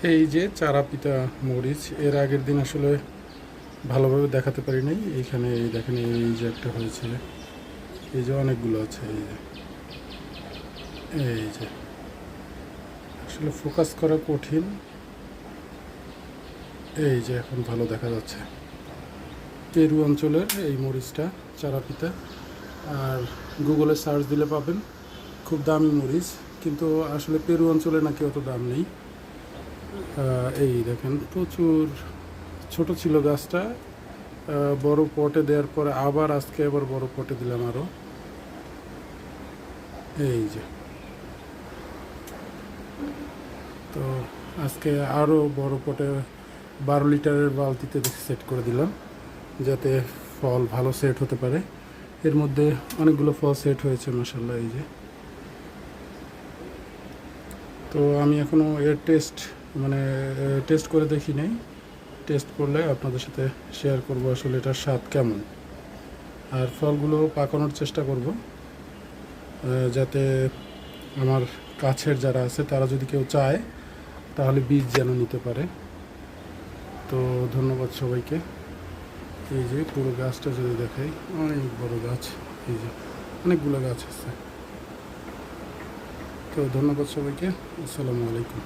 এই যে চারা পিতা মরিচ, এর আগের দিন আসলে ভালোভাবে দেখাতে পারি নাই। এইখানে এই দেখেন, এই যে একটা হয়েছে, এই যে অনেকগুলো আছে, এই যে আসলে ফোকাস করা কঠিন। এই যে এখন ভালো দেখা যাচ্ছে। পেরু অঞ্চলের এই মরিচটা চারা পিতা, আর গুগলে সার্চ দিলে পাবেন। খুব দামি মরিচ, কিন্তু আসলে পেরু অঞ্চলে নাকি অত দাম নেই। এই দেখেন প্রচুর ছোট ছিল গাছটা। বড় পটে দেওয়ার পরে আবার আজকে আবার বড় পটে দিলাম আরও। এই যে, তো আজকে আরও বড় পটে 12 লিটারের বালতিতে সেট করে দিলাম, যাতে ফল ভালো সেট হতে পারে। এর মধ্যে অনেকগুলো ফল সেট হয়েছে মাশাআল্লাহ। এই যে, তো আমি এখনও এর টেস্ট করে দেখি নাই। টেস্ট করলে আপনাদের সাথে শেয়ার করব আসলে এটার স্বাদ কেমন। আর ফলগুলো পাকানোর চেষ্টা করব, যাতে আমার কাছের যারা আছে তারা যদি কেউ চায় তাহলে বীজ যেন নিতে পারে। তো ধন্যবাদ সবাইকে। এই যে পুরো গাছটা যদি দেখাই, অনেক বড় গাছ। এই যে অনেকগুলো গাছ আছে। তো ধন্যবাদ সবাইকে। আসসালামু আলাইকুম।